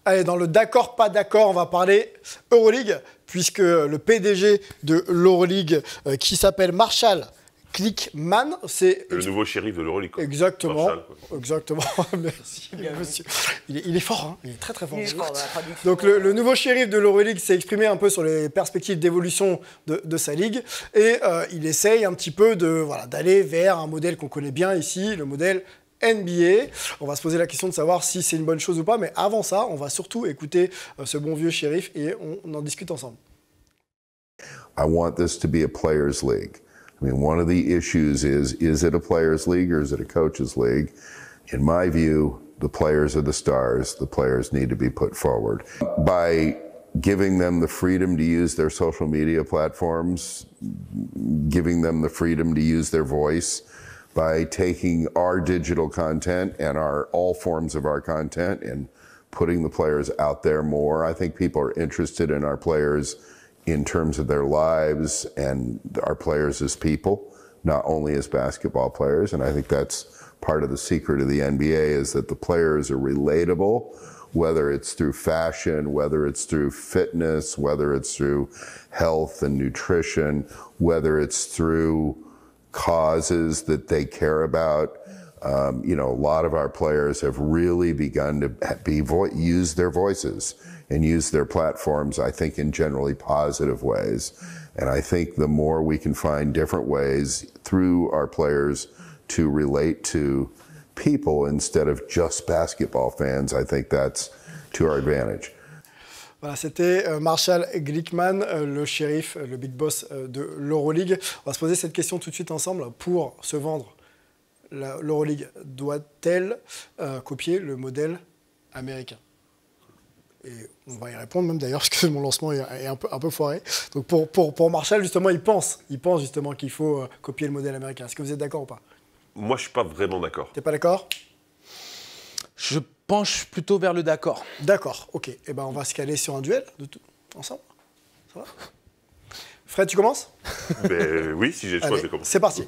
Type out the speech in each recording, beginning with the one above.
Allez, dans le d'accord, pas d'accord, on va parler Euroleague, puisque le PDG de l'Euroleague, qui s'appelle Marshall Glickman, c'est... Le nouveau shérif de l'Euroleague. Exactement, Marshall, exactement. Merci, monsieur. Il est fort, hein, il est très très fort. Il est fort dans la traduction. Donc le nouveau shérif de l'Euroleague s'est exprimé un peu sur les perspectives d'évolution de sa ligue, et il essaye un petit peu d'aller vers un modèle qu'on connaît bien ici, le modèle NBA. On va se poser la question de savoir si c'est une bonne chose ou pas, mais avant ça, on va surtout écouter ce bon vieux shérif et on en discute ensemble. I want this to be a players' league. I mean, one of the issues is it a players' league or is it a coaches' league? In my view, the players are the stars. The players need to be put forward. By giving them the freedom to use their social media platforms, giving them the freedom to use their voice, by taking our digital content and all forms of our content and putting the players out there more. I think people are interested in our players in terms of their lives and our players as people, not only as basketball players. And I think that's part of the secret of the NBA is that the players are relatable, whether it's through fashion, whether it's through fitness, whether it's through health and nutrition, whether it's through causes that they care about. You know, a lot of our players have really begun to use their voices and use their platforms, I think, in generally positive ways. And I think the more we can find different ways through our players to relate to people instead of just basketball fans, I think that's to our advantage. Voilà, c'était Marshall Glickman, le shérif, le big boss de l'Euroleague. On va se poser cette question tout de suite ensemble. Pour se vendre, l'Euroleague doit-elle copier le modèle américain? Et on va y répondre même d'ailleurs, parce que mon lancement est un peu foiré. Donc pour Marshall, justement, il pense justement qu'il faut copier le modèle américain. Est-ce que vous êtes d'accord ou pas? Moi, je suis pas vraiment d'accord. T'es pas d'accord? Je penche plutôt vers le d'accord. D'accord, ok. Eh ben, on va se caler sur un duel ensemble. Ça va? Fred, tu commences? Oui, si j'ai le choix, Allez, je vais commencer. c'est parti.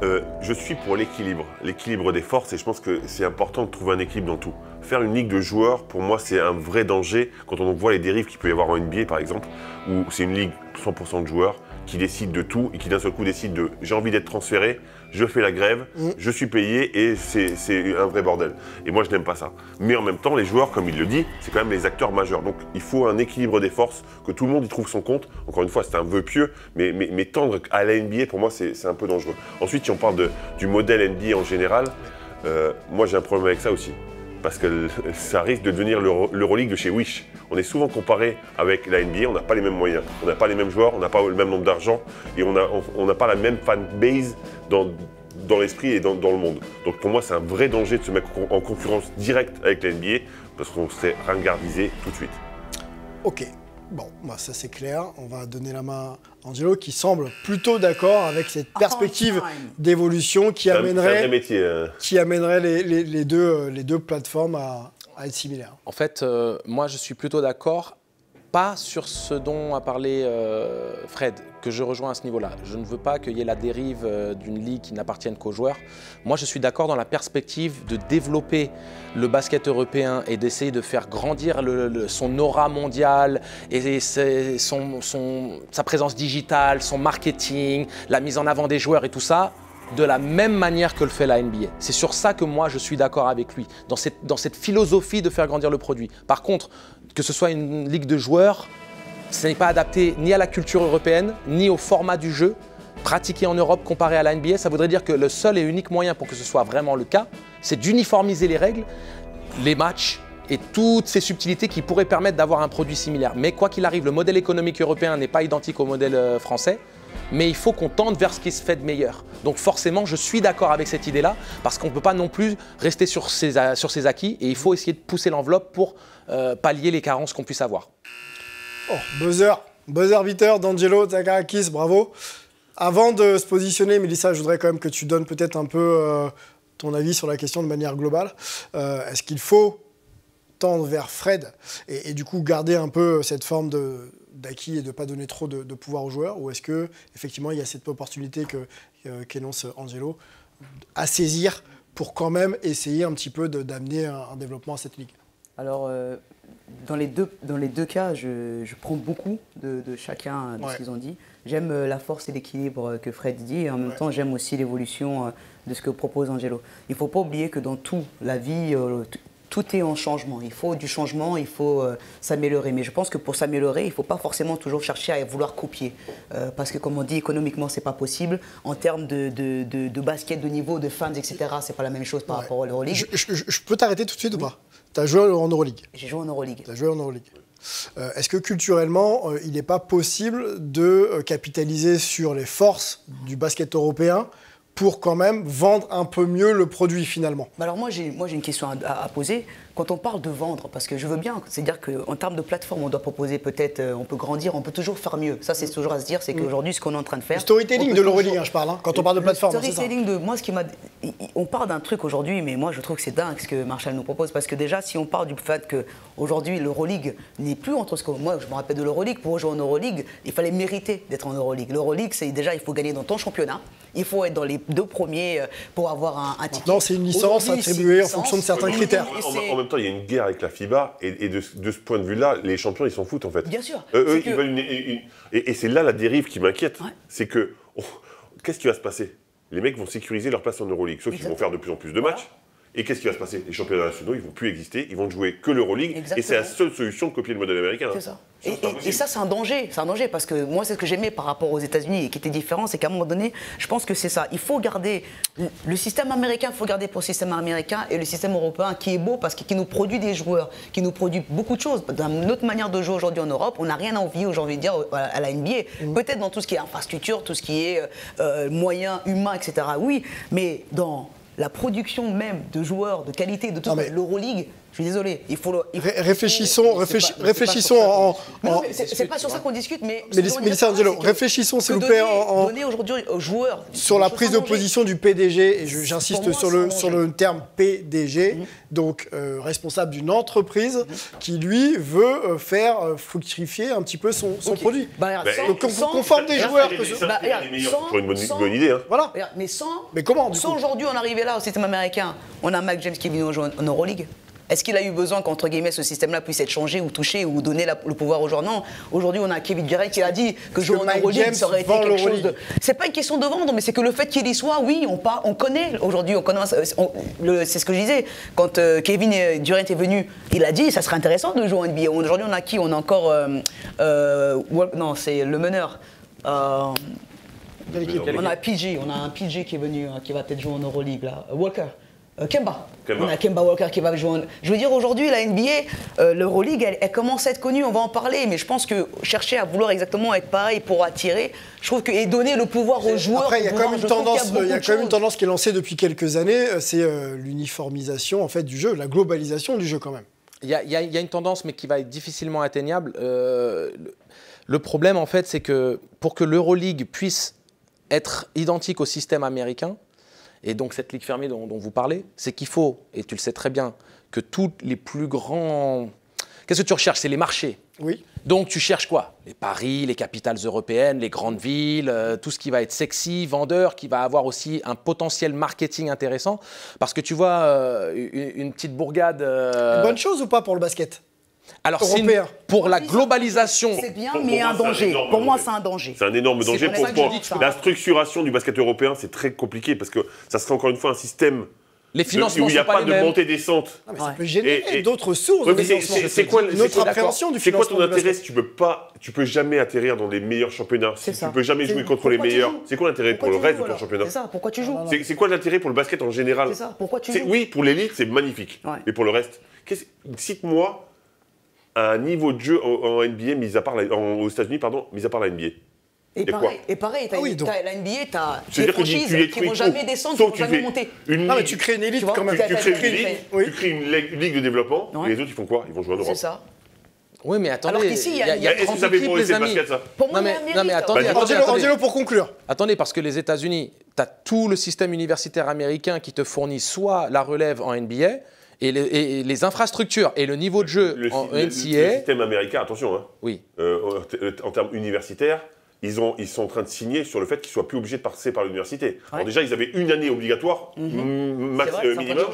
Je suis pour l'équilibre des forces, et je pense que c'est important de trouver un équilibre dans tout. Faire une ligue de joueurs, pour moi, c'est un vrai danger quand on voit les dérives qu'il peut y avoir en NBA, par exemple, où c'est une ligue 100% de joueurs qui décident de tout et qui d'un seul coup décident de « j'ai envie d'être transféré, je fais la grève, je suis payé et c'est un vrai bordel ». Et moi, je n'aime pas ça. Mais en même temps, les joueurs, comme il le dit, c'est quand même les acteurs majeurs. Donc, il faut un équilibre des forces, que tout le monde y trouve son compte. Encore une fois, c'est un vœu pieux, mais tendre à la NBA, pour moi, c'est un peu dangereux. Ensuite, si on parle du modèle NBA en général, moi, j'ai un problème avec ça aussi. Parce que ça risque de devenir l'Euroleague de chez Wish. On est souvent comparé avec la NBA, on n'a pas les mêmes moyens, on n'a pas les mêmes joueurs, on n'a pas le même nombre d'argent et on n'a pas la même fanbase dans l'esprit et dans le monde. Donc pour moi, c'est un vrai danger de se mettre en concurrence directe avec la NBA parce qu'on serait ringardisé tout de suite. Ok, bon, bah ça c'est clair. On va donner la main à Angelo qui semble plutôt d'accord avec cette perspective d'évolution qui amènerait les deux plateformes à être similaires. En fait, moi je suis plutôt d'accord, pas sur ce dont a parlé Fred, que je rejoins à ce niveau-là. Je ne veux pas qu'il y ait la dérive d'une ligue qui n'appartienne qu'aux joueurs. Moi je suis d'accord dans la perspective de développer le basket européen et d'essayer de faire grandir son aura mondiale et sa présence digitale, son marketing, la mise en avant des joueurs et tout ça, de la même manière que le fait la NBA. C'est sur ça que moi je suis d'accord avec lui, dans cette philosophie de faire grandir le produit. Par contre, que ce soit une ligue de joueurs, ce n'est pas adapté ni à la culture européenne, ni au format du jeu. Pratiqué en Europe comparé à la NBA, ça voudrait dire que le seul et unique moyen pour que ce soit vraiment le cas, c'est d'uniformiser les règles, les matchs et toutes ces subtilités qui pourraient permettre d'avoir un produit similaire. Mais quoi qu'il arrive, le modèle économique européen n'est pas identique au modèle français. Mais il faut qu'on tende vers ce qui se fait de meilleur. Donc forcément, je suis d'accord avec cette idée-là, parce qu'on ne peut pas non plus rester sur ses acquis, et il faut essayer de pousser l'enveloppe pour pallier les carences qu'on puisse avoir. Oh, buzzer beater d'Angelo Zagarakis, bravo. Avant de se positionner, Mélissa, je voudrais quand même que tu donnes peut-être un peu ton avis sur la question de manière globale. Est-ce qu'il faut tendre vers Fred et du coup garder un peu cette forme d'acquis et de ne pas donner trop de pouvoir aux joueurs, ou est-ce qu'effectivement il y a cette opportunité qu'énonce Angelo à saisir pour quand même essayer un petit peu d'amener un développement à cette ligue? Alors, dans les deux cas, je prends beaucoup de chacun de ce qu'ils ont dit. J'aime la force et l'équilibre que Fred dit, et en même temps, j'aime aussi l'évolution de ce que propose Angelo. Il ne faut pas oublier que dans tout, la vie, tout est en changement. Il faut du changement, il faut s'améliorer. Mais je pense que pour s'améliorer, il ne faut pas forcément toujours chercher à vouloir copier. Parce que, comme on dit, économiquement, ce n'est pas possible. En termes de basket, de niveau, de fans, etc., ce n'est pas la même chose par rapport à l'Euroleague. Je peux t'arrêter tout de suite ou pas? Tu as joué en Euroleague. J'ai joué en Euroleague. Tu as joué en Euroleague. Est-ce que culturellement, il n'est pas possible de capitaliser sur les forces du basket européen pour quand même vendre un peu mieux le produit finalement? Alors moi j'ai une question à poser. Quand on parle de vendre, parce que je veux bien, c'est-à-dire qu'en termes de plateforme, on doit proposer peut-être, on peut grandir, on peut toujours faire mieux. Ça, c'est toujours à se dire, c'est qu'aujourd'hui, ce qu'on est en train de faire... Le storytelling de l'Euroleague, je parle, quand on parle de plateforme. Le storytelling de... Moi, on parle d'un truc aujourd'hui, mais moi, je trouve que c'est dingue ce que Marshall nous propose, parce que déjà, si on parle du fait qu'aujourd'hui, l'Euroleague n'est plus entre ce que... Moi, je me rappelle de l'Euroleague, pour jouer en Euroleague, il fallait mériter d'être en Euroleague. L'Euroleague, c'est déjà, il faut gagner dans ton championnat, il faut être dans les 2 premiers pour avoir un titre. Non, c'est une licence attribuée en fonction de certains critères. En même temps, il y a une guerre avec la FIBA, et de ce point de vue-là, les champions, ils s'en foutent en fait. Bien sûr. Eux, ils veulent et c'est là la dérive qui m'inquiète. Ouais. C'est que, qu'est-ce qui va se passer? Les mecs vont sécuriser leur place en Euroleague, sauf qu'ils vont faire de plus en plus de matchs. Et qu'est-ce qui va se passer? Les championnats nationaux, ils ne vont plus exister, ils vont jouer que l'Euroleague. Et c'est la seule solution de copier le modèle américain. C'est ça. Et ça, c'est un danger. C'est un danger parce que moi, c'est ce que j'aimais par rapport aux États-Unis et qui était différent, c'est qu'à un moment donné, je pense que c'est ça. Il faut garder le système américain, il faut garder pour le système américain et le système européen qui est beau parce qu'il nous produit des joueurs, qui nous produit beaucoup de choses. Notre manière de jouer aujourd'hui en Europe, on n'a rien à envier aujourd'hui dire à la NBA. Peut-être dans tout ce qui est infrastructure, tout ce qui est moyens humains, etc. Oui, mais dans la production même de joueurs de qualité de tout l'Euroleague, je suis désolé, il faut réfléchissons en... C'est pas sur ça qu'on discute, mais... Mélissa Angelo, réfléchissons s'il vous plaît donner aujourd'hui aux joueurs... Sur la prise de position du PDG, et j'insiste sur le terme PDG, donc responsable d'une entreprise qui, lui, veut faire fructifier un petit peu son produit. Donc qu'on forme des joueurs... Pour une bonne idée. Voilà. Mais comment, sans aujourd'hui en arriver là au système américain, on a Mike James qui est venu jouer en Euroleague. Est-ce qu'il a eu besoin qu'entre guillemets ce système-là puisse être changé ou touché ou donner le pouvoir aux joueurs? Non. Aujourd'hui, on a Kevin Durant qui a dit que jouer en Euroleague, ça aurait été quelque chose de... C'est pas une question de vendre, mais c'est que le fait qu'il y soit, oui, on connaît aujourd'hui, c'est ce que je disais. Quand Kevin Durant est venu, il a dit ça serait intéressant de jouer en NBA. Aujourd'hui, on a qui? On a encore... non, c'est le meneur. On a PG, on a un PG qui est venu, qui va peut-être jouer en Euroleague, là. Walker. Kemba. On a Kemba Walker qui va jouer. Je veux dire, aujourd'hui, la NBA, l'Euroleague, elle commence à être connue, on va en parler, mais je pense que chercher à vouloir exactement être pareil pour attirer, je trouve que, et donner le pouvoir aux joueurs. Après, il y a quand même une tendance qui est lancée depuis quelques années, c'est l'uniformisation en fait, du jeu, la globalisation du jeu quand même. Il y a une tendance, mais qui va être difficilement atteignable. Le problème, en fait, c'est que pour que l'Euroleague puisse être identique au système américain, et donc cette ligue fermée dont vous parlez, c'est qu'il faut, et tu le sais très bien, que tous les plus grands... Qu'est-ce que tu recherches? C'est les marchés. Oui. Donc tu cherches quoi? Les paris, les capitales européennes, les grandes villes, tout ce qui va être sexy, vendeur, qui va avoir aussi un potentiel marketing intéressant. Parce que tu vois, une petite bourgade... Une bonne chose ou pas pour le basket? Alors, pour la globalisation... C'est bien, mais un danger. Pour moi, c'est un danger. C'est un énorme danger. La structuration du basket européen, c'est très compliqué parce que ça serait encore une fois un système les financements où il n'y a pas de montée-descente. Ça peut générer d'autres sources de financement. C'est quoi notre appréhension du financement? C'est quoi ton intérêt si tu peux jamais atterrir dans les meilleurs championnats, si tu peux jamais jouer contre les meilleurs? C'est quoi l'intérêt pour le reste de ton championnat? C'est ça, pourquoi tu joues? C'est quoi l'intérêt pour le basket en général? C'est ça, pourquoi tu joues? Oui, pour l'élite, c'est magnifique. Mais pour le reste, cite-moi un niveau de jeu en NBA, aux États-Unis, mis à part la NBA. Et pareil, la NBA, t'as des franchises qui ne vont jamais descendre, qui ne vont jamais monter. Non, mais tu crées une élite quand même. Tu crées une ligue de développement, et les autres, ils font quoi? Ils vont jouer en Europe. C'est ça. Oui, mais attendez, alors qu'ici, il y a 30 équipes, les amis. Pour moi, non, mais attendez. Angelo, pour conclure. Attendez, parce que les États-Unis, tu as tout le système universitaire américain qui te fournit soit la relève en NBA, et les infrastructures et le niveau de jeu en NCAA... Le système américain, attention, hein, oui. En termes universitaires, ils sont en train de signer sur le fait qu'ils ne soient plus obligés de passer par l'université. Alors déjà, ils avaient une année obligatoire, minimum.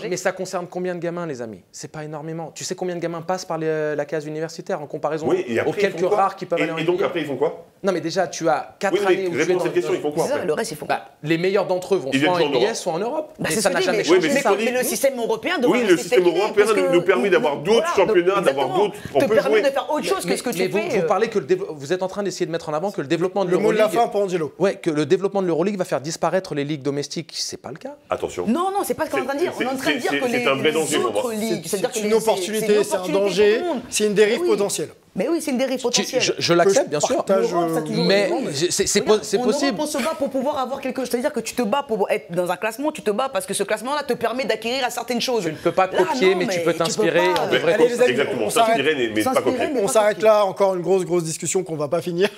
Mais ça concerne combien de gamins, les amis? C'est pas énormément. Tu sais combien de gamins passent par la case universitaire en comparaison aux quelques rares qui peuvent aller en NBA? Et donc après, ils font quoi? Non, mais déjà, tu as 4 années où tu es dans cette question, ils font quoi après? Le reste, ils font quoi? Les meilleurs d'entre eux vont soit en NBA, soit en Europe. Mais ça n'a jamais changé. Mais le système européen Oui, le système européen nous permet d'avoir d'autres championnats, d'avoir d'autres. On peut permet de faire autre chose que ce que tu fais. Vous parlez que vous êtes en train d'essayer de mettre en avant que le développement de le mot de la l'Euroleague. fin pour Angelo. Ouais, que le développement de l'Euroleague va faire disparaître les ligues domestiques. C'est pas le cas. Attention. Non, c'est pas ce qu'on est en train de dire. On est en train de dire que les autres ligues, c'est une opportunité, c'est un danger, c'est une dérive potentielle. Mais oui, c'est une dérive potentielle. Je l'accepte, bien sûr. Mais c'est possible. On se bat pour pouvoir avoir quelque chose. C'est-à-dire que tu te bats pour être dans un classement, tu te bats parce que ce classement-là te permet d'acquérir à certaines choses. Tu ne peux pas copier, mais tu peux t'inspirer. Exactement, s'inspirer, mais pas copier. On s'arrête là, encore une grosse discussion qu'on va pas finir.